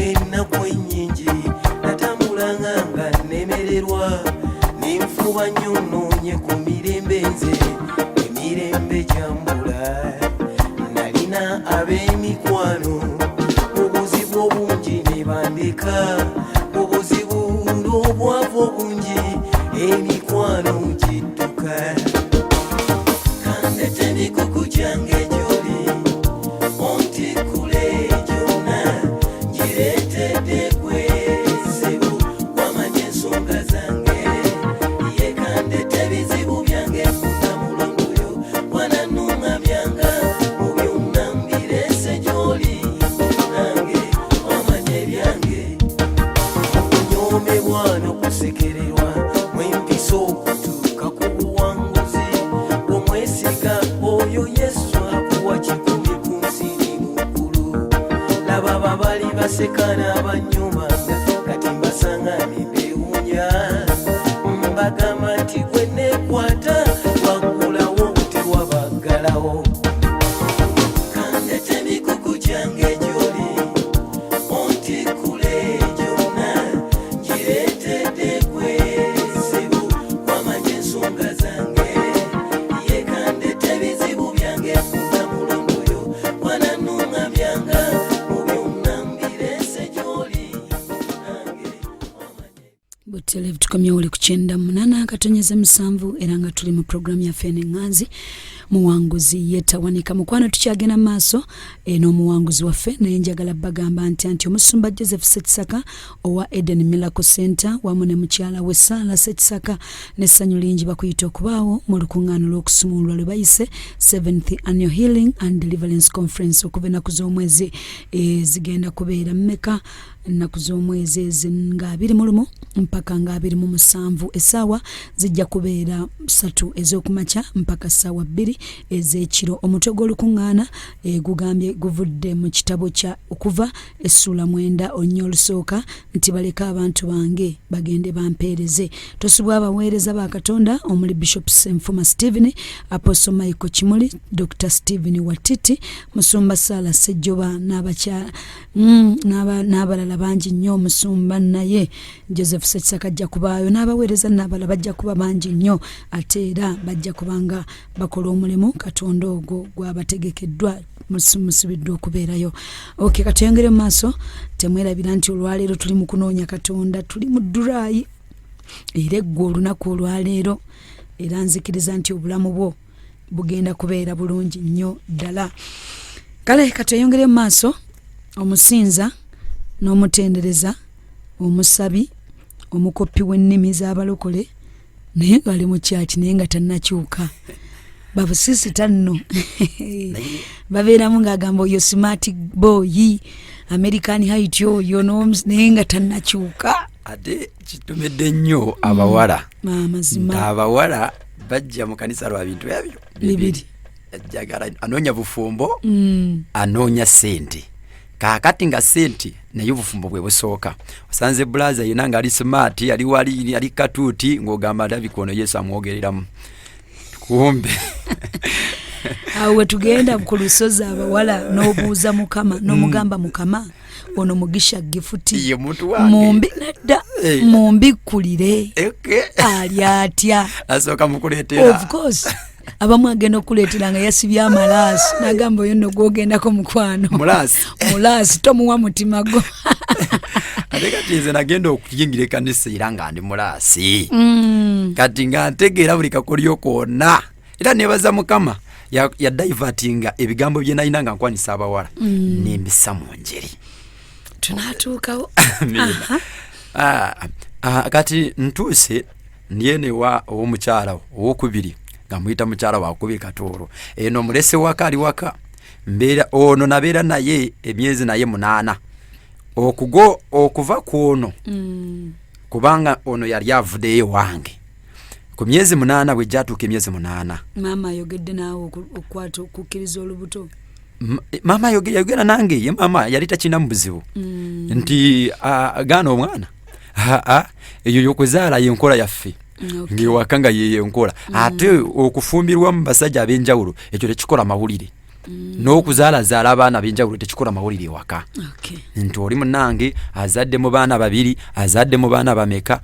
ennaku ennyingi natambulanga nga nnemererwa nenfuba nnyo nnoonye ku mirembe nze emirembe gyambula nalina ab'emikwano obuzibu obungi ne bandeka obuzibu n'obwavu obungi emikwano gidduka kandete emikuku gyange gy'oli ontikule gyonna ngireetedde kwezibu wamanya ensonga zange ye kandete ebizibu byange funa mulongoyo wananunga byanga mu byonna mbirese gy'oli nange wamanya ebyange okunyomebwa n'okusekererwa mwempisa okutuuka ku buwanguzi omwesiga oyo Yesu akuwa kikumi ku nsi ni muggulu laba babali baseka n'abanyumanga kati mbasanga ne beewunya mbagamba nti gwe neekwata waggulawo tewabaggalawo kandete emikuku gyange gy'oli ontikule gyonna ngireetedde kwezibu wamanya ensonga zange ye kandete ebizibu byange funa mulongoyo wananunga byanga mu byonna mbirese gy'oli nange wamanya Butelevu tukomye uli kuchenda munana katonyeze musanvu era nga tuli mu programu ya Fene Nganzi muwanguzi yetawanika mukwano tukyagenda maaso eno muwanguzi waffe naye njagala bagamba nti omusumba Joseph Setsaka owa Eden Miracle Center wamu ne mukyala we Sala Setsaka n'essanyu lingi bakuyita okubaawo mu lukuŋŋaano lw'okusumulwa lwe bayise 7th Annual Healing and Deliverance Conference okuva ennaku z'omwezi zigenda kubeera mmeka ennaku z'omwezi nga 21 mpaka nga 27 essaawa zijja kubeera 3 ez'okumakya mpaka ssaawa 2 ez'ekiro omutwe gw'olukuŋŋaana gugambye guvudde mu kitabo kya okuva essula 9 olunya olusooka nti baleka abantu bange bagende bampeereze tosubwa abaweereza ba Katonda omuli Bishop Senfuma Stephen Apostle Michael Kimuli Dr. Stephen Watiti Musumba Sala Sejjoba n'abalala bangi nnyo omusumba naye Joseph Setsaka ajja kubaayo n'abaweereza n'abalala bajja kuba bangi nnyo ate era bajja kubanga bakola omulimu Katonda ogwo gwabategekeddwa musibiddwa okubeerayo. Okay, katuyongere mu maaso temwerabira nti olwaleero tuli mu kunoonya Katonda tuli mu ddulaayi era eggwe olunaku olwaleero era nzikiriza nti obulamu bwo bugenda kubeera bulungi nnyo ddala. Kale katuyongere mu maaso omusinza n'omutendereza omusabi omukopi w'ennimi z'abalokole naye ngali mu kyaki naye nga tannakyuka babusisita nno babeeramu ng'agamba oyo smart boy American height oyo naye nga tannakyuka ate kitumedde nnyo abawala mazima abawala bajja mu kanisa lwa bintu ebyo bibiri ajagala anoonya bufumbo anoonya sente kakati nga sente naye obufumbo bwe busooka osanze blaza yena nga ali smart ali wali ali katuuti ng'ogamba dabikono Yesu amwogereramu kumbe awe tugenda ku lusozi abawala n'obuuza Mukama n'omugamba Mukama ono mugisha gifuti ye muntu wange mumbi nadda mumbi kulire ali atya asooka mukuleetera of course abamu agenda okuleetera nga yasibye amalaasi n'agamba oyo nno gw'ogendako mukwano mulaasi tomuwa mutima gwo ate kati nze nagenda okuyingira ekkanisa era nga ndi mulaasi kati nga ntegeera buli kakolyo koona era nebaza Mukama ya divertinga ebigambo bye nalina nga nkwanisa abawala nembisa mu njeri tunatuukawo kati ntuuse ndiene wa omukyala owokubiri nga muyita mukyala wakubiri Katooro eno mulese waka ali waka mbeera ono nabeera naye emyezi naye 8 okuva kuno kubanga ono yali avuddeyo wange ku myezi 8 bwe jatuuka emyezi 8 mama ayogedde naawe okukwata okukkiriza olubuto mama yogera nange ye mama yali takina mu buzibu nti gaana omwana eyo yokuzaala yenkola yaffe ngewakanga yeye nkola ate okufumbirwa mu basajja ab'enjawulo ekyo tekikola mawulire n'okuzaala zaala abaana b'enjawulo tekikola mawulire ewaka. Okay. Nti oli munnange azadde mu baana babiri, azadde mu baana bameka,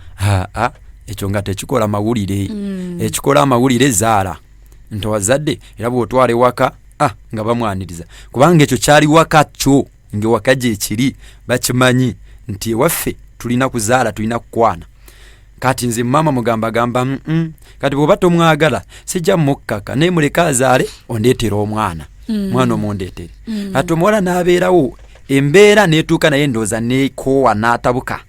ekyo nga tekikola mawulire. Ekikola amawulire zaala nti wazadde era bw'otwala ewaka nga bamwaniriza, kubanga ekyo kyali waka kyo ng'ewaka gye kiri bakimanyi nti ewaffe tulina kuzaala, tulina kukwana. Kati nze mama mugamba kati bw'oba tomwagala sijja mukkaka naye muleka azaale ondeetera omwana. Mwana omundeetere. Kati omuwala n'abeerawo embeera n'etuuka naye ndowooza n'ekoowa n'atabuka.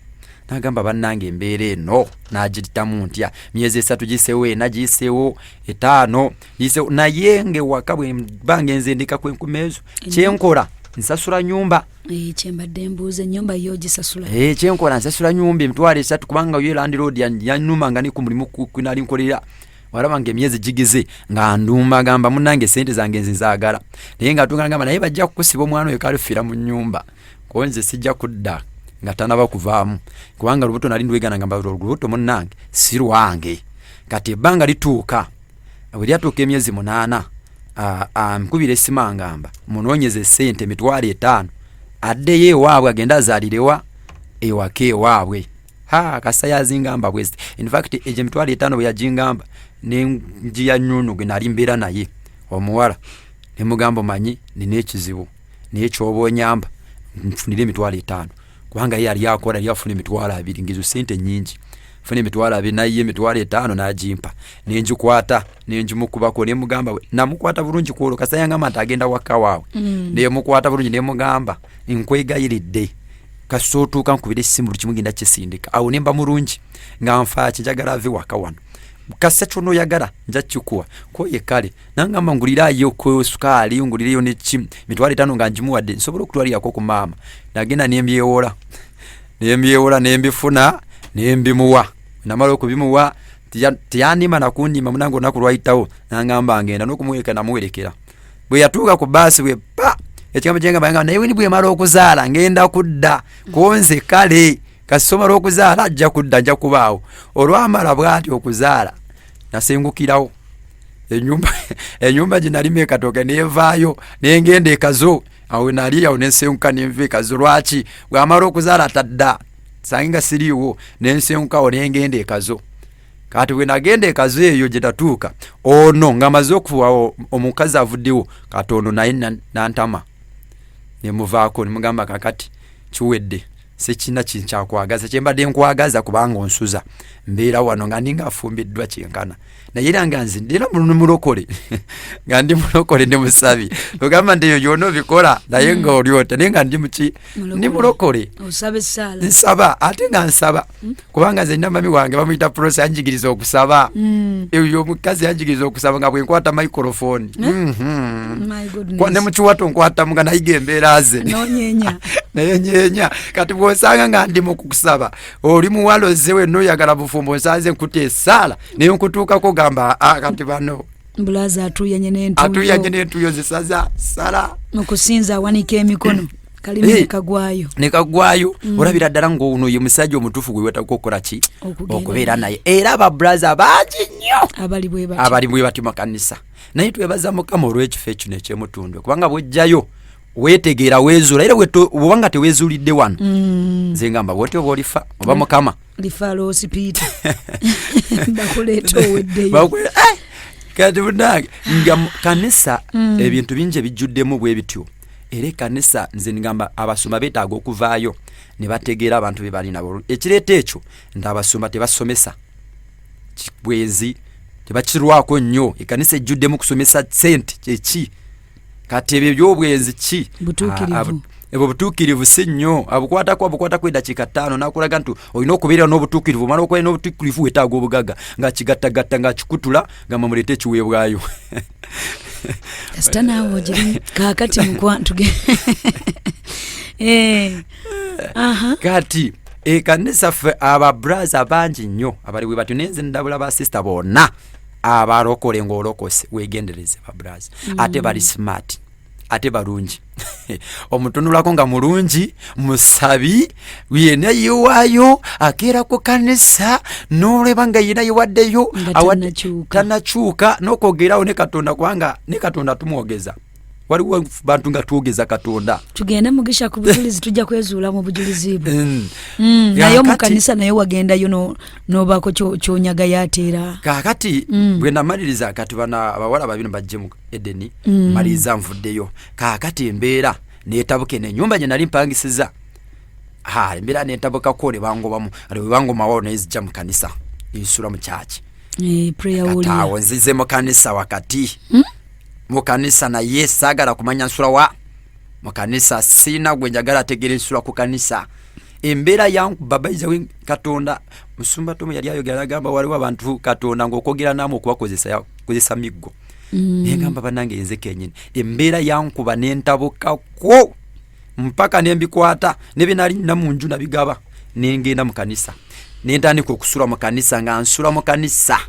N'agamba bannange embeera eno n'agiyitamu ntya, myezi 3 giseewo, 4 giseewo, 5 giseewo, naye ng'ewaka bwe mba ngenze ndika kwenkuma ezo kyenkola nsasula nyumba. Kyembadde mbuuza ennyumba yo ogisasula? Kyenkola nsasula nyumba emitwalo 3 kubanga yo landlord yannuma nga ne ku mulimu kunali nkolera. Walaba ng'emyezi gigize nga ndumba gamba munnange sente zange nzizaagala, naye nga tungamba naye bajja kukusiba omwana oyo kalifira mu nyumba, ko nze sijja kudda nga tanaba kuvaamu, kubanga lubuto nali ndwegana ngamba lubuto munnange si lwange. Kati ebbanga lituuka, bwe lyatuuka emyezi 8 nkubira essima ngamba munoonyeze sente emitwalo 5 addeyo ewaabwe agenda azaalirewa ewaka ewaabwe. Kasa yazingamba bwezi. In fact egyo emitwalo 5 bwe yagingamba nenjiya nnyunu gwe nali mbeera naye omuwala ne mugamba manyi nina ekizibu naye ky'oba onyamba nfunire emitwalo 5, kubanga ye yali akola yali afuna emitwalo 2 ngizo sente nnyingi. Funa emitwalo 2 naye emitwalo 5 n'agimpa nenjikwata nenjimukubako ne mugamba we namukwata bulungi kwolo Kasa yangamba nti agenda waka waawe. Ne mukwata bulungi ne mugamba nkwegayiridde kasootuuka nkubira essimu buli kimu genda kisindika awo ne mba mulungi nga nfa kijagala ave waka wano. Kasa kyono oyagala nja kikuwa koye kale nangamba ngulirayo ko sukaali ngulirayo ne kim mitwalo 5 nga njimuwadde nsobola okutwalirako ku maama. Nagenda nembyewola nembifuna nembimuwa. Namala okubimuwa tiyanima nakundima munango nakulwayitawo nangamba ngenda n'okumuweka namuwerekera. Bwe yatuuka ku baasi bwe ekigambo kyengamba ngamba naye bwe mala okuzaala ngenda kudda konze kale kasoma okuzaala ajja kudda nja kubaawo. Olwamala bw'ati okuzaala nasengukirawo ennyumba gye nalima ekatoke nevaayo nengenda ekazo awo nali awo nensenguka nenva ekazo. Lwaki? Bw'amala okuzaala tadda sanga siriiwo nensengukawo nengenda ekazo. Kati bwe nagenda ekazo eyo gye tatuuka ono nga maze okufuwa omukazi avuddewo kati ono naye nantama nemuvaako nemugamba kakati kiwedde sekina kinchakwagaza kyembadde nkwagaza kubanga onsuza mbeera wano nga ndinga afumbiddwa kyenkana naye era nga nze ndina mulokole nga ndi mulokole ndi musabi ogamba nti eyo yono bikola naye nga olyota naye nga ndi muki ndi mulokole osabe sala nsaba ate nga nsaba kubanga nze ndina mami wange bamuyita Prosi yanjigiriza okusaba eyo omukazi yanjigiriza okusaba nga bwenkwata microphone my goodness kwa ne mukiwato nkwata mga nayiga embeera ze nonyenya naye nyenya kati bw'osanga nga ndi mu kukusaba oli muwala ozzewe n'oyagala bufumbo nsanze nkuteesala naye nkutuukako gamba kati bano mbulaza atuyanye n'entuyo zisaza sala mukusinza awanika emikono kalimi nekagwayo olabira ddala ng'ono ye musajja omutuufu gwe wetaka okukola ki okubeera naye era ababulaza bangi nnyo abali bwe bati mu kanisa naye twebaza Mukama olw'ekifo ekino ekyemutundwe kubanga bw'ojjayo wetegeera wezuula era bwobanga tewezuulidde wano nze ngamba bwoti oba olifa oba Mukama lifa loosipita bakuleeta oweddeyo kati bunange nga kanisa ebintu bingi ebijjuddemu bwe bityo era kanisa nze ngamba abasumba beetaaga okuvaayo ne bategeera abantu be bali nabo. Ekireeta ekyo nti abasumba tebasomesa kibwezi tebakirwako nnyo ekanisa ejjuddemu kusomesa sente kyeki kati ebyo by'obwenzi ki ebyo butuukirivu si nnyo abukwatako eddakiika 5 nakulaga nti olina okubeera n'obutuukirivu omala okubeera n'obutuukirivu wetaaga obugaga nga kigattagatta nga kikutula nga muleete ekiweebwayo kasita naawe ogiri kaakati mukwantuge kati ekanisa ffe ababuraza bangi nnyo abali bwe batyo nenze ndabula basista bonna abalokole ng'olokose wegendereze baburaza ate bali smart ate balungi omutunulako nga mulungi musabi yena yiwaayo akeera ku kanisa n'oleba nga yena yiwaddeyo tanakyuka n'okwogerawo ne Katonda kubanga ne Katonda tumwogeza waliwo bantu nga twogeza Katonda tugenda mugisha ku bujulizi tujja kwezuula mu bujulizi bwe nayo mu kanisa nayo wagendayo nobako kyonyaga yateera kakati bwe namaliriza kati bana abawala babino bajje mu Edeni maliriza nvuddeyo kakati embeera netabuke n'ennyumba gye nali mpangisiza embeera netabuka ko ne bangobamu bangomawo nezijja mu kanisa nsula mu church prayer hall katawo nzize mu kanisa wakati mu kanisa na sagala kumanya nsula wa mu kanisa sina gwe njagala ategere nsula ku kanisa embeera yangu babaiza we Katonda musumba tomu yali ayogera agamba waliwo abantu Katonda ng'okwogera namu okubakozesa miggo ngamba banange yenze kenyini embeera yangu banentabuka ko mpaka nembikwata nebinali namunju nabigaba nengenda mu kanisa nentandika okusula mu kanisa nga nsula mu kanisa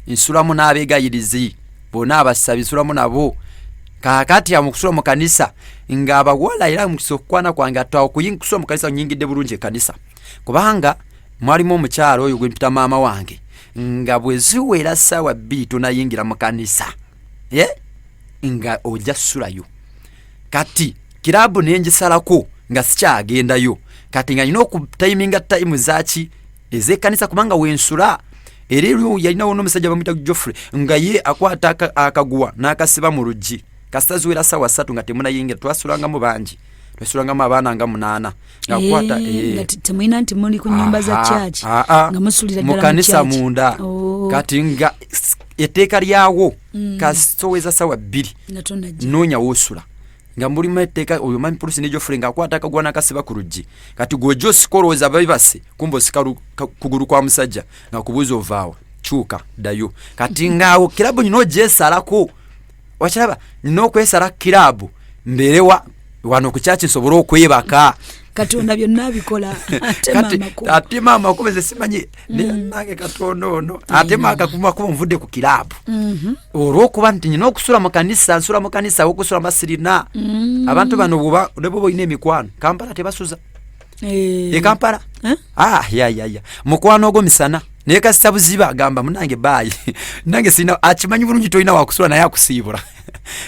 nsulamu n'abeegayirizi bona abasabi nsulamu nabo kakati amukusula mu kanisa nga abawala era mukisokwana kwange atawo kuyinkusula mu kanisa nyingidde bulungi kanisa kubanga mwalimu omukyalo oyo gwempita maama wange nga bwe ziwera ssaawa 2 tunayingira mu kanisa nga ojja sulayo kati kirabu nenjisalako nga sikyagendayo kati nga nina okutayiminga tayimu zaki ez'ekkanisa kubanga wensula era yalinawo n'omusajja bamuyita Geoffrey nga ye akwata akaguwa n'akasiba mu luggi kasita ziwera ssaawa 3 nga temunayingira twasulangamu bangi twasulangamu abaana nga 8 ngakwata temulina nti muli ku nnyumba za church nga musulira ddala mu kanisa munda kati nga etteeka lyawo kasitoweza ssaawa 2 noonya woosula nga mulimu etteeka oyo mami pulusi ne Geoffrey ng'akwata akagwa n'akasiba ku luggi kati gw'ojja osikolooza babibase kumba osika kugulu kwa musajja nga kubuuza ovaawa kyuka ddayo kati ng'awo kirabu nyina ogyesalako wakiraba nyina okwesala kirabu mbeerewa wano ku kyaki nsobole okwebaka Katonda byonna abikola ate maama kubeze simanyi nange Katonda ono ate maakakumakuba nvudde ku kirabu olw'okuba nti nyina okusula mu kanisa nsula mu kanisa okusula masirina abantu bano bwoba boyina emikwano Kampala tebasuza Kampala yaya mukwano ogwo misana naye kasita buziba agamba munange baayi nange sina akimanyi bulungi tolina wakusula naye akusiibula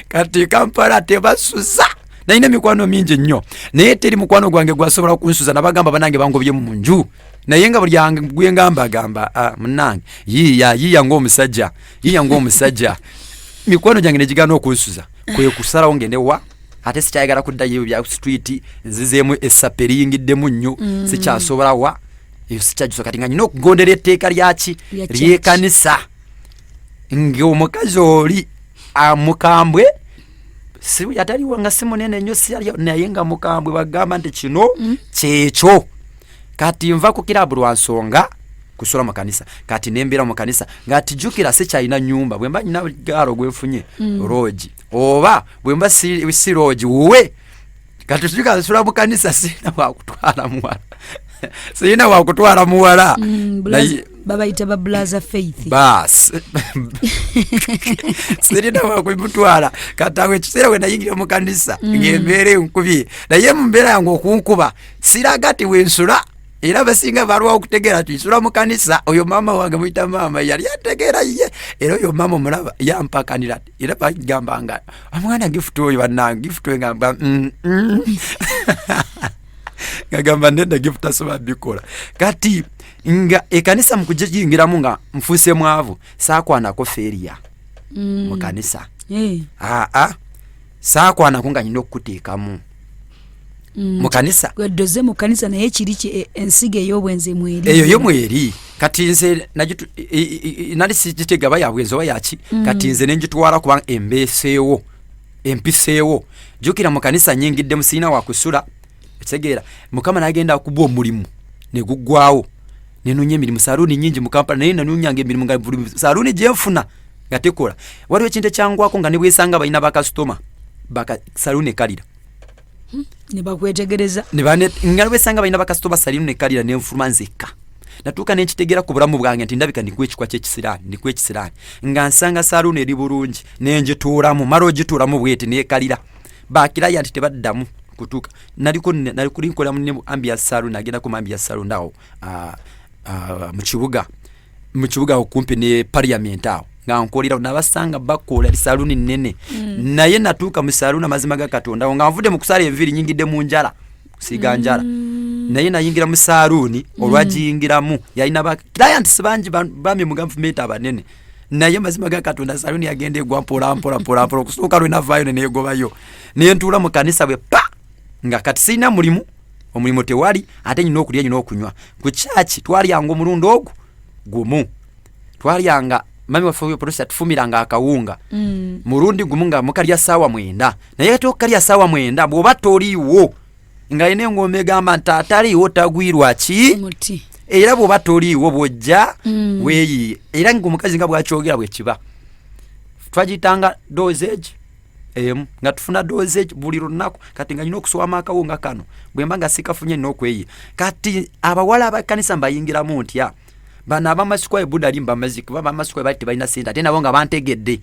kati Kampala tebasuza naina mikwano mingi nnyo naye teri mukwano gwange gwasobola kunsuza nabagamba banange bangobye mu nju naye nga buli yange gwengamba agamba munange yiya ng'omusajja mikwano gyange negigana okunsuza kwe kusalawo ngende wa ate sikyayagala kuddayo bya street nzizeemu essaperi yingiddemu nnyo sikyasobola wa eyo sikyagiso kati nga nyina okugondera etteeka lyaki ly'ekkanisa ng'omukazi oli amukambwe si yataliwo nga si munene nnyo naye nga mukambwe bagamba nti kino kyekyo kati nva ku kirabu lwa nsonga kusula mu kanisa kati nembeera mu kanisa ng'atijjukira sikyalina nnyumba bwe mba nyina gaalo gwenfunye loogi oba bwe mba si loogi wuwe kati tujjukira nsula mu kanisa sirina wakutwala muwala babayita ba blaza faith bas sirina wakwimutwala kati awo ekiseera we nayingira mu kanisa ng'embeera enkubye naye mu mbeera yange okunkuba siraga ti wensula era basinga balwawo okutegeera tuisula mu kanisa oyo maama wange muyita maama yali ategeera ye era oyo maama omulaba yampakanira era bagamba nga omwana gifuti oyo bannange gifuti oyo ngamba ngagamba ndenda gifuti asobola bikola kati nga ekanisa mukujingiramu nga mfuse mwavu saakwanako feriya mu kanisa saakwanako nga nyina okuteekamu mu kanisa gwedoze mu kanisa naye kiri ensigo ey'obwenzi mweri eyo yo mweri kati nze nali sigitegaba ya bwenzi oba yaki kati nze nenjitwala kubanga empiseewo jjukira mu kanisa nyingiddemu sirina wakusula ekitegeera mukama nagenda okuba omulimu ne guggwawo nenoonya emirimu saluuni nyingi mu Kampala naye nanoonyanga emirimu nga buli saluuni gyenfuna nga tekola waliwo ekintu ekyangwako nga ne bwesanga balina bakasitoma saluuni ekalira ne bakwetegereza nga bwesanga balina bakasitoma saluuni ekalira nenfuluma nzekka natuuka nenkitegeera ku bulamu bwange nti ndabika ndikuwa ekikwa ky'ekisiraani nga nsanga saluuni eri bulungi nenjituulamu mala ogituulamu bweti neekalira bakiraya nti tebaddamu kutuuka nalikulinkola mu ambia salon nagenda ku ambia salon awo mu kibuga okumpi ne parliament awo nga nkolera nabasanga bakola li saluni nene naye natuuka mu saluni amazima ga Katonda nga nvudde mu kusala enviri nyingidde mu njala kusiga njala naye nayingira mu saluni olwagiyingiramu yalina ba clients bangi bami mu government abanene naye mazima ga Katonda saluni yagende egwa mpola okusooka lwe navaayo neneegobayo naye ntuula mu kanisa bwe pa nga kati sirina omulimu tewali ate nyina okulya nyina okunywa ku kyaki twalyanga omulundi ogwo gumu twalyanga mami waffe oyo producer tufumiranga akawunga mulundi gumu nga mukalya saawa 9 naye tokalya saawa 9 bw'oba toliiwo nga ine ngome gamba ntataliiwo tagwirwa ki era bw'oba toliiwo bw'ojja weeyi era ng'omukazi nga bwakyogera bwe kiba twagitanga dosage nga tufuna dosage buli lunaku kati nga nyina okuswama akawunga kano bwe mba nga sikafunye n'okweyi kati abawala abakanisa mbayingiramu ntya bana abamasukwaye Buddha limba maziki baba amasukwaye bati balina sente ate nabo nga bantegedde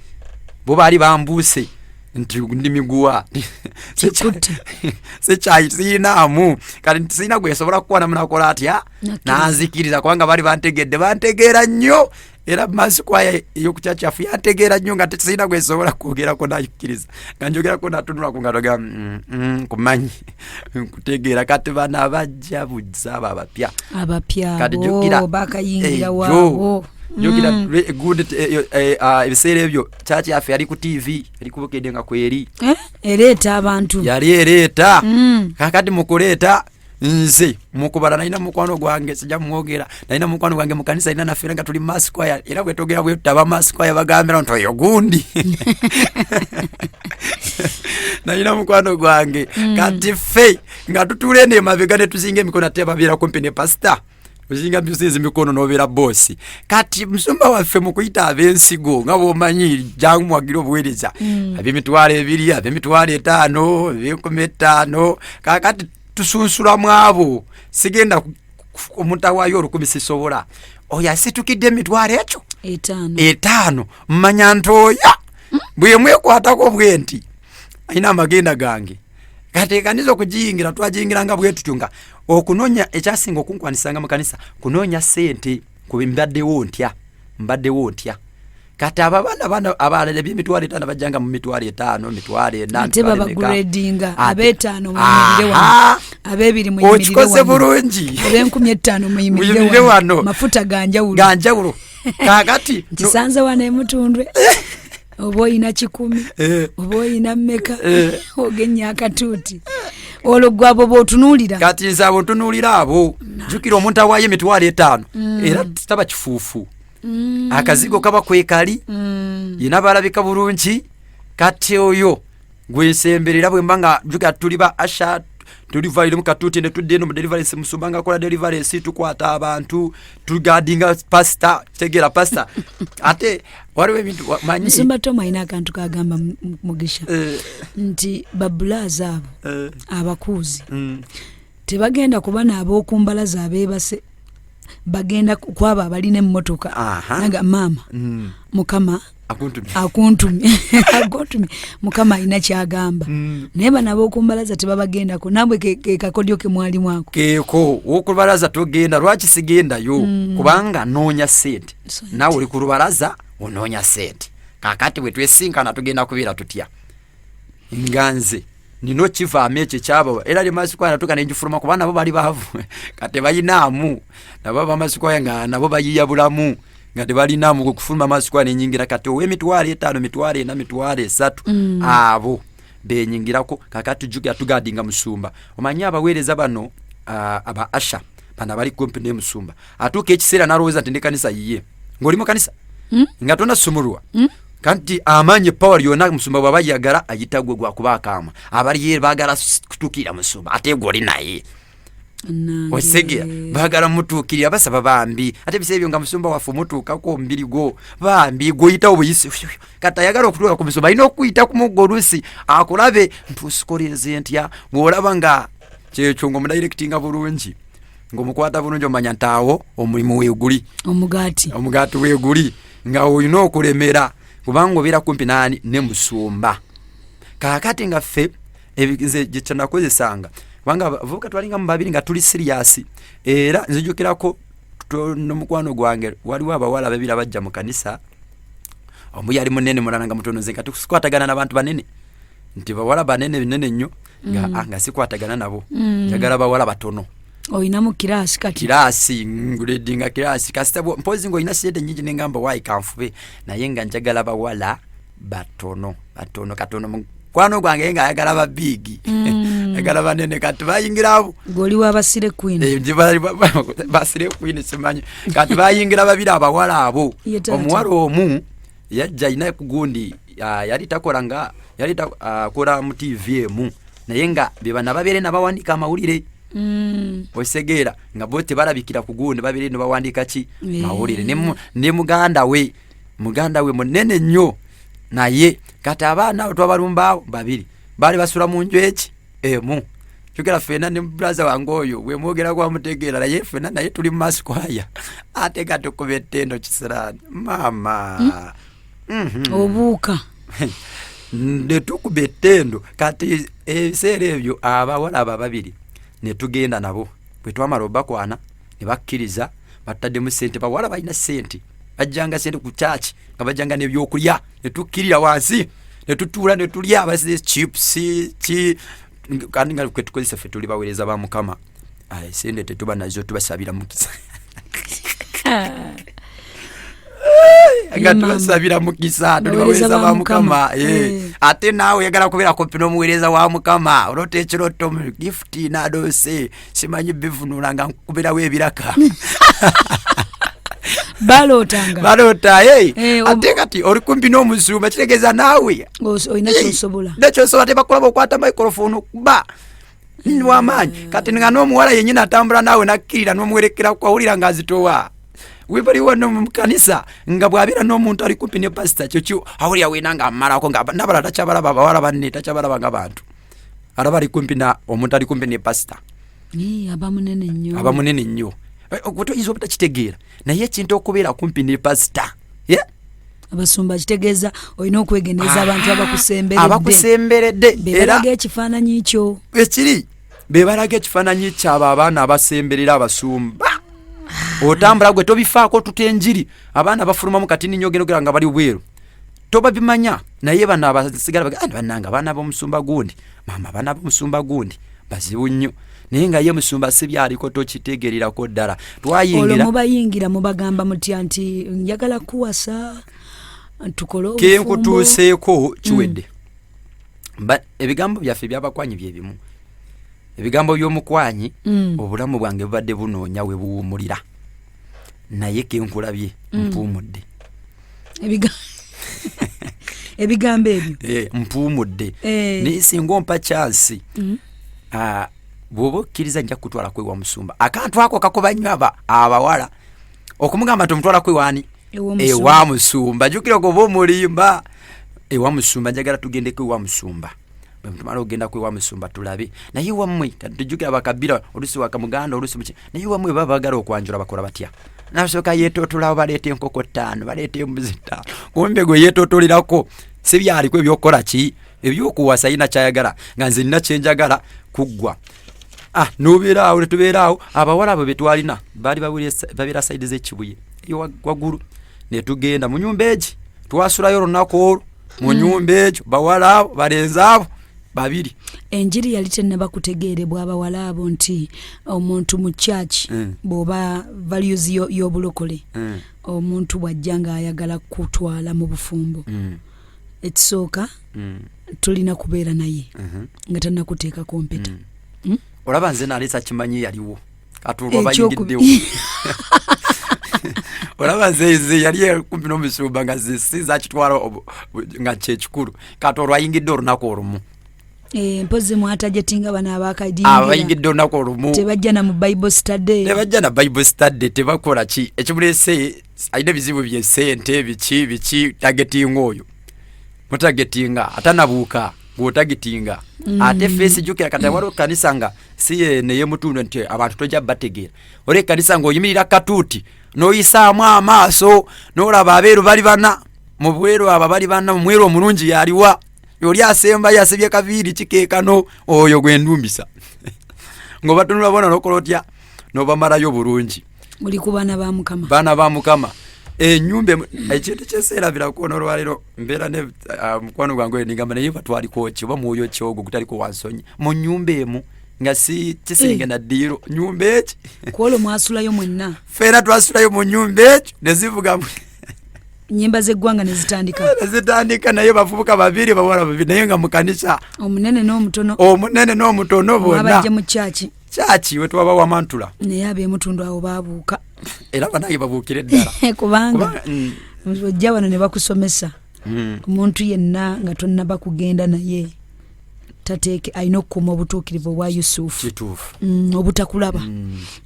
bo bali bambuuse nti ndi miguwa sechayi sinaamu kati sina gwesobola kukola munakola atya nanzikiriza kubanga bali bantegeera nnyo era masukwaye yokuchachafu yantegeera nnyo nga sina gwesobola kwogerako nayikiriza nga njogerako natunula ku ngatoga kumanyi kutegeera kati bana bajja bujja abapya kati jukira bakayingira wabo jukira good ebiseera ebyo chachi yaffe yali ku TV yali kubukedde nga kweri ereeta abantu yali ereeta kakati mukuleeta nze mukubala naina mukwano gwange sija mwogera naina mukwano gwange mu kanisa ina nafera nga tuli masquare era bwe togera bwe tutaba masquare bagambira nto yo gundi naina mukwano gwange kati fe nga tutule ne mabega ne tuzinge mikono ateba bira kompene pastor uzinga byusizi mikono nobera boss kati msumba waffe mu kuyita abensigo nga bomanyi jangu mwagiro bwereza abemitwale 2 abemitwale 5 abekometano kakati tusunsula mwabo sigenda omutawayo olukubisisobola oya situkidde emitwale ekyo 5 mmanya ntoya bwe mwekwatako bwenti ayina amagenda gange kati kanizo kujiyingira twajiyingiranga bwe tutunga okunonya ekyasinga okunkwanisanga mu kanisa kunonya sente kubimbaddewo ntya kati abana abalala byemitwale 5 bajjanga mu mitwale 5 mitwale 4 nteba bagradinga abetano muyimirire wano abebiri muyimirire wano okikoze bulungi abenkumi 5 muyimirire wano mafuta ganjawulo kakati kisanze wana emutundwe obo ina 10 obo ina mmeka ogenya akatuti olugwabo botunulira kati nzabo tunulira abo jukira omuntu awaye emitwale 5 era taba kifuufu akazigo kaba kwekali yina balabika bulungi kati oyo gwesemberera bwe mbanga juga tuliba asha tulivalire mu katuti ne tudde no deliverance musubanga kola deliverance tukwata abantu tugadinga pasta tegera pasta ate waliwo ebintu manyi musumba Toma ina akantu kagamba mugisha nti babulaza abo abakuzi tebagenda kubana abokumbalaza abebase bagenda kwaba abalina emmotoka naga mama mukama akuntumye mukama ina kyagamba neba nabo okumbalaza tebabagenda ko nabwe ke kakodyo ke mwali mwako keko okubalaza togenda lwaki sigenda yo kubanga nonya sente nawe uli kurubalaza ononya sente kakati we twesinkana tugenda kubira tutya nganze nino chiva ameche chabo era li masikwa natuka nenjifuruma kubana bo bali bavu kate bayinamu nabo bamasukwa nga nabo bayiyabulamu ngati bali namu kufuluma masikwa nenyingira kate we mitwale 5 mitwale na mitwale 3 abo benyingirako kakati juga tugadinga musumba omanya abawereza bano aba asha bana bali kompene musumba atuke ekisera naroza tendekanisa yiye ngolimo kanisa ngatona sumurwa kanti amanye power yona musumba baba yagara ayitagwe gwa kubakama abali bagara kutukira musumba ategori naye osege bagara mutukiri abasaba bambi ate bisebyo nga musumba wafu mutuka ko mbiri go bambi go yita obuyisi kata yagara okutuka ku musumba ino kuyita ku mugorusi akolabe ntusikoreze ntya ngolaba nga kyekyo ngo mudirectinga bulungi ngo mukwata bulungi omanya ntawo omulimu weguli omugati weguli nga oyino okulemera kubango bira kumpi nani ne musumba kakati nga fe ebize gitana kozesanga banga vuka twalinga mbabiri nga tuli serious era nzijukirako no mukwano gwange wali waba wala babira bajja mu kanisa omu yali munene mulala nga mutono nze kati sikwatagana n'abantu banene nti bawala banene binene nnyo nga sikwatagana nabo njagala bawala batono. Oyinamu kirasi kati kirasi nguledinga kirasi kasita mpozi ngo ina sente nyingi nengamba wayi kanfube naye nga njagala bawala batono katono kwano gwange nga ayagala ba big ayagala banene kati bayingira abo goli wa basire queen basire queen simanyi kati bayingira babiri abawala abo omuwala omu yajja ina kugundi yali takolanga yali takola mu TV emu naye nga bebana babere nabawandika amawulire osegeera nga bote barabikira kugundi babiri no bawandika ki mawulire ne muganda we munene nnyo naye kati abaana twabalumba babiri bali basula mu nju eki emu chukera fena ne brother wange oyo we mwogera kwa mutegeera naye fena naye tuli mu maskwaya ate gato kubetendo kisirani mama obuuka ne tukubetendo kati ebiseera ebyo abawala babiri ne tugenda nabo bwe twamala obakwana ne bakkiriza batadde mu sente bawala balina sente bajjanga sente ku church nga bajjanga n'ebyokulya ne tukkirira wansi ne tutuula ne tulya abasize chips kandi nga kwetukozesa ffe tuli baweereza ba Mukama sente tetuba nazo tubasabira mukisa nga tubasabira mukisa tuli baweereza ba Mukama ate naawe yagala kubeera kopi n'omuweereza wa Mukama olota ekiroto mu gift nadose simanyi bivunula nga nkubirawo ebiraka balota ate kati oli kumpi n'omuzumba kitegeeza naawe oyina kyosobola nekyosobola tebakulaba okwata microphone okuba wamaanyi kati nga n'omuwala yennyini atambula naawe nakkirira n'omuwerekera kwawulira ng'azitowa webaliwo no mu kanisa nga bw'abeera n'omuntu ali kumpi ne pasita kyokyo awulira weena nga amalako nga nabala takyabalaba abawala banne takyabalaba ng'abantu alaba ali kumpi na omuntu ali kumpi ne pasita aba munene nnyo okutoyiza obutakitegeera naye ekintu okubeera kumpi ne pasita abasumba kitegeeza olina okwegendereza abantu abakusemberedde bebalaga ekifaananyi kyo ekiri bebalaga ekifaananyi kyabo abaana abasemberera abasumba otambula gwe tobifaako tutenjiri abaana bafulumamu kati ninyogerogera nga bali bweru tobabimanya naye bano abasigala bannanga abaana b'omusumba gundi mama abaana b'omusumba gundi bazibu nnyo naye nga ye musumba si byaliko tokitegeererako ddala twayingira olwo mubayingira mubagamba mutya nti njagala kuwasa tukole obufumbo kenkutuuseeko kiwedde ebigambo byaffe byabakwanyi bye bimu ebigambo by'omukwanyi obulamu bwange bubadde bunoonya we buwumulira naye kenkulabye mpuumudde ebigambo ebyo mpuumudde naye singa ompa chansi bw'oba okkiriza nja kutwala kwewa musumba akantu ako kakuba nnyo abawala okumugamba nti omutwala kwewaani ewa musumba jjukira oba omulimba ewa musumba njagala tugendeko ewa musumba bwe tumala ogenda kwewa musumba tulabe naye wammwe tujjukira bakabira olusi wakamuganda olusi muki naye wammwe baba bagala okwanjula bakola batya nasooka yeetootolawo baleeta enkoko 5 baleeta embuzi 5 kumbe gwe yeetootolirako si byaliko ebyokukola ki ebyokuwasa yina kyayagala nga nze nina kyenjagala kuggwa nobeeraawo netubeeraawo abawala abo betwalina baali babeera saidi z'ekibuye waggulu netugenda mu nyumba egi twasulayo olunaku olwo mu nyumba egyo bawala abo balenzi abo babiri enjiri yali tennabakutegeerebwa abawala abo nti omuntu mu church bw'oba values y'obulokole omuntu bw'ajja ng'ayagala kutwala mu bufumbo ekisooka tulina kubeera naye nga tannakuteeka kompeta olaba nze naleesa kimanyi yaliwo katulwa bayingiddewo olaba nze yali kumpi n'omusumba nga sinza kitwala nga kyekikulu kati olwayingidde olunaku olumu mpozi mwatajetinga bana abayingidde olunaku olumu tebajja na mu bible study tebakola ki ekimuleese alina ebizibu byesente biki tagetinga oyo mutagetinga atanabuuka bw'otagetinga ate feesi jjukira kati waliwo kanisa nga si neye mutundu nti abantu tojja bategeera olwo kanisa ng'oyimirira katuuti n'oyisaamu amaaso n'olaba abeeru bali bana mu bweru abo bali bana mu mweru omulungi yaliwa yoli asembayo asebye kaviiri kikeekano oyo gwe ndumbisa ng'obatunula bona n'okola otya n'obamalayo bulungi oli ku baana ba Mukama baana ba Mukama enyumba ekintu kyeseerabira kuona olwaliro mbeera ne mukwano gwange ningamba naye batwaliko ki oba mwoyo kyogo gutaliko wansonyi mu nyumba emu nga si kisenge na ddiiro nyumba eki kwolwo mwasulayo mwenna feera twasulayo mu nyumba ekyo ne zivuga nyimba z'eggwanga ne zitandika naye bavubuka babiri bawala babiri naye nga mu kanisa omunene n'omutono bonna abajja mu kyaki we twaba wamantula naye ab'emutundu awo baabuuka era banaye babuukire eddala kubanga ojja wano ne bakusomesa omuntu yenna nga tonnaba kugenda naye tateeke alina okukuuma obutuukirivu obwa Yusufu obutakulaba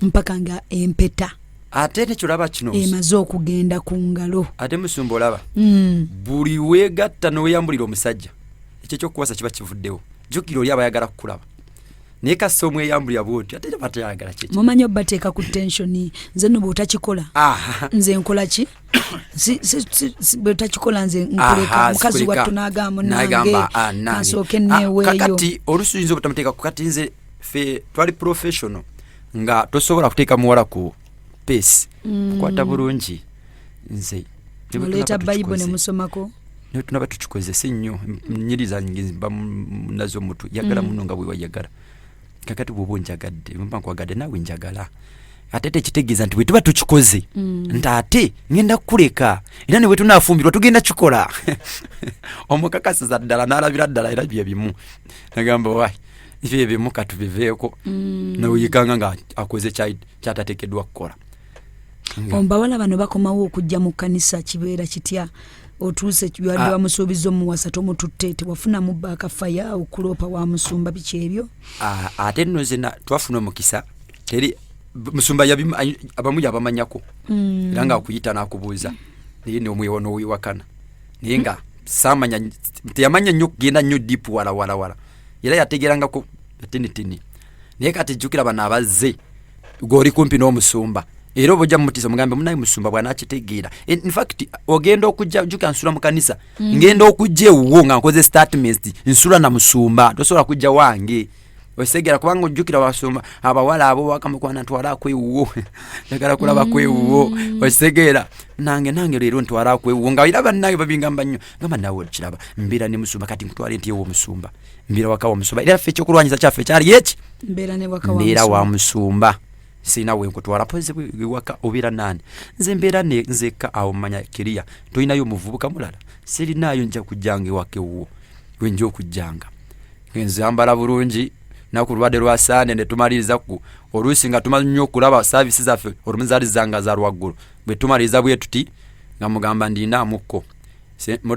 mpaka nga empeta ate nekyolaba kino emaze okugenda ku ngalo ate musumba olaba buli weegatta n'oweyambulira omusajja ekyo ekyokuwasa kiba kivuddewo jjukira oli abayagala kukulaba naye kasita omweyambulira bwoti ate batayagala kiki mumanyi obbateeka ku tensioni nze no bw'otakikola nze nkola ki bwetakikola nze nkuleka mukazi wattu n'agamba nange nasooke neeweeyo kati oluusi oyinza obutamuteeka ku kati nze ffe twali professional nga tosobola kuteeka muwala ku peesi kukwata bulungi nze oleeta bayibuli ne musomako naye tunaba tukikozese nnyo nnyiriza mba nazo mutu yagala muno nga bwe wayagala kakati bw'oba onjagadde mba nkwagadde naawe njagala ate tekitegeeza nti bwe tuba tukikoze nti ate ngenda kukuleka era ne bwe tunaafumbirwa tugenda kikola omukakasiza ddala n'alabira ddala era bye bimu nagamba wayi bye bimu katubiveeko nawuyikanga nga akoze kyatateekeddwa kukola ombawala bano bakomawo okujja mu kkanisa kibeera kitya otuuse kibyadde wamusuubiza omuwasa tomututte tewafunamu baakafaya okuloopa wa musumba biki ebyo ate nno zena twafuna omukisa teri musumba abamu yabamanyako era nga akuyita n'akubuuza naye nomwewa n'owiwakana naye nga saamanya teyamanya nnyo kugenda nnyo diipu wala era yategerangako tinitini naye kati jjukira bano abazze g'oli kumpi n'omusumba era oba ojja mumutiisa mugambe munaye musumba bw'anaakitegeera infact ogenda okujja jjuka nsula mu kanisa ngenda okujja ewuwo nga nkoze statement nsula na musumba tosobola kujja wange osegera kubanga ojjukira wasumba abawala abo wakamukwana ntwalako ewuwo njagala kulabako ewuwo osegera nange leero ntwalako ewuwo nga era bannange babingamba nnyo ngamba nawe okiraba mbeera ne musumba kati nkutwale nti ewo musumba mbeera waka wa musumba era ffe ekyokulwanyisa kyaffe kyali eki mbeera wa musumba sina we nkutwala poze waka obira nani nze mbeera nzeka awo manya kiriya toyinayo muvubuka mulala sirinayo nja kujjanga wake wuwo wenjo okujjanga ngenzambala bulungi nakulwadde lwasaane ne tumaliriza ku oluusi nga tumanyi nnyo okulaba saavisi zaffe olumuzali zanga za lwaggulu bwe tumaliriza bwe tuti nga mugamba ndinaamuko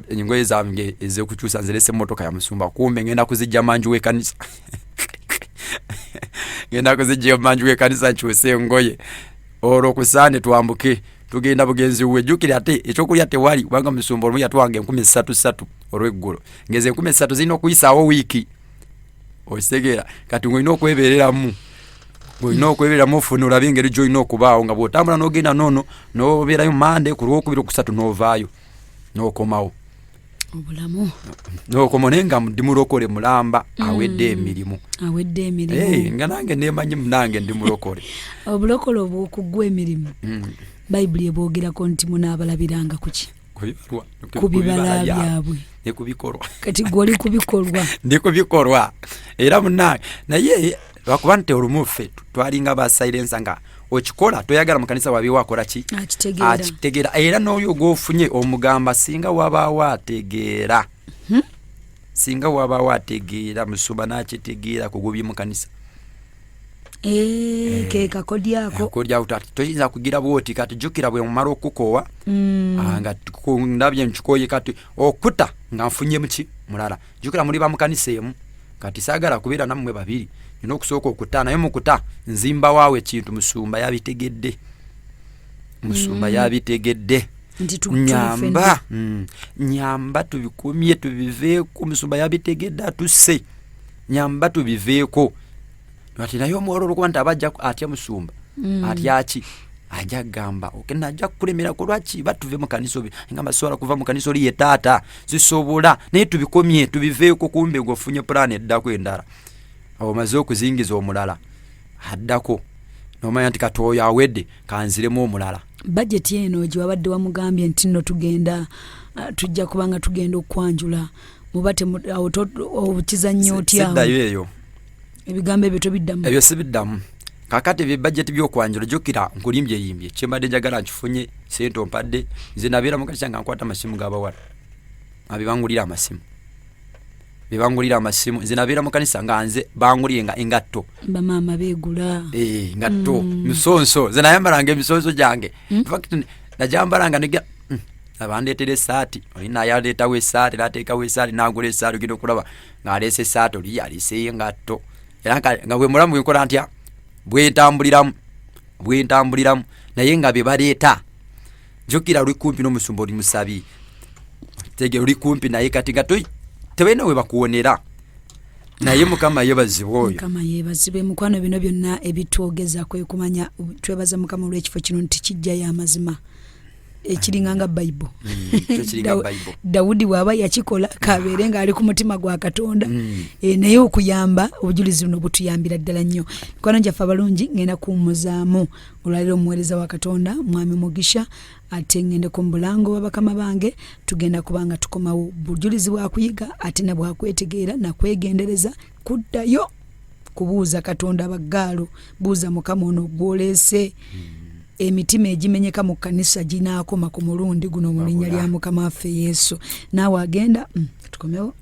engoye zange ez'okukyusa nzirese emmotoka ya musumba kumbe ngenda kuzijja manju w'ekkanisa ngenda kuzijja manju w'ekkanisa nkyuse engoye olwo kusaane twambuke tugenda bugenzi we jjukira ate ekyokulya tewali kubanga musumba olumu yatwanga 3,300 olw'eggulo ngeze 3,000 zirina okuyisaawo wiiki osegeera kati ng'olina okwebeereramu ofuna olabe engeri gy'olina okubaawo nga bw'otambula n'ogenda noono n'obeerayo mande ku lwokubiri okusatu n'ovaayo n'okomawo obulamu n'okoma naye nga ndi mulokole mulamba awedde emirimu nga nange neemanyi munange ndi mulokole obulokole obw'okuggwa emirimu bayibuli ebwogerako nti munaabalabiranga kuki ku bibala byabwe ne kubikolwa kati gw'oli kubikolwa ndi kubikolwa era munange naye lwakuba nti olumu ffe twalinga ba silensa nga okikola toyagala mu kanisa wabi wakola ki akitegeera era n'oyo gw'ofunye omugamba singa wabaawo ategeera singa wabaawo ategeera musumba n'akitegeera kugubye mu kanisa kekakodyako toyinza kugira bwoti kati jjukira bwe mumala okukowa nga ndabye nkikoye kati okuta nga nfunye muki mulala jjukira muli ba mu kanisa emu kati saagala kubeera nammwe babiri nina okusooka okuta naye mukuta nzimba waawe ekintu musumba yabitegedde nyamba tubikumye tubiveeko musumba yabitegedde atuse nyamba tubiveeko ati naye omuwala olwokuba nti abajja atya musumba atya ki ajja kugamba najja kukulemera ku lwaki batuve mu kanisa obi ngamba sobola kuva mu kanisa oli ye taata zisobola naye tubikomye tubiveeko kumbe gwofunye pulaani eddako endala awo maze okuzingiza omulala addako nomanya nti kati oyo awedde kanziremu omulala budget eno jiwabadde wamugambye nti nno tugenda tujja kubanga tugenda okwanjula mubate okizannyo otyawo siddayo eyo ebigambo ebyo tobiddamu ebyo sibiddamu kakati bye budget by'okwanjula jjukira nkulimbye yimbye kyembadde njagala nkifunye sente ompadde nze nabeera mu kanisa nga nkwata amasimu g'abawala abibangulira amasimu nze nabeera mu kanisa nga nze bangulire nga engatto bamaama beegula ngatto misonso nze nayambalanga emisonso gyange infact najambalanga nega abandeetera essaati oli naye aleetawo essaati nateekawo essaati nagula essaati ogenda okulaba ng'aleese essaati oli yaliiseyo engatto era nga bwe mulamu bwenkola ntya bwentambuliramu naye nga bye baleeta jjukira oli kumpi n'omusumba oli musabi tegera oli kumpi naye kati nga tebalina we bakuwonera naye mukama yebazibwe oyo mukama yebazibwe mukwano bino byonna ebitwogeza kwe kumanya twebaza mukama olw'ekifo kino nti kijjayo amazima ekiringanga Bible Dawudi bwaba yakikola kabeere nga ali ku mutima gwa Katonda naye okuyamba obujulizi buno butuyambira ddala nnyo mukwano gyaffe abalungi ngenda kuwummuzaamu olwaliro omuweereza wa Katonda mwami Mugisha ate ngende ku mbulango wabakama bange tugenda kubanga tukomawo bujulizi bwakuyiga ate na bwakwetegeera nakwegendereza kuddayo kubuuza Katonda abaggaalo buuza mukama ono gwoleese emitima egimenyeka mu kanisa ginaakoma ku mulundi guno mu linnya lya mukama waffe Yesu naawe agenda tukomewo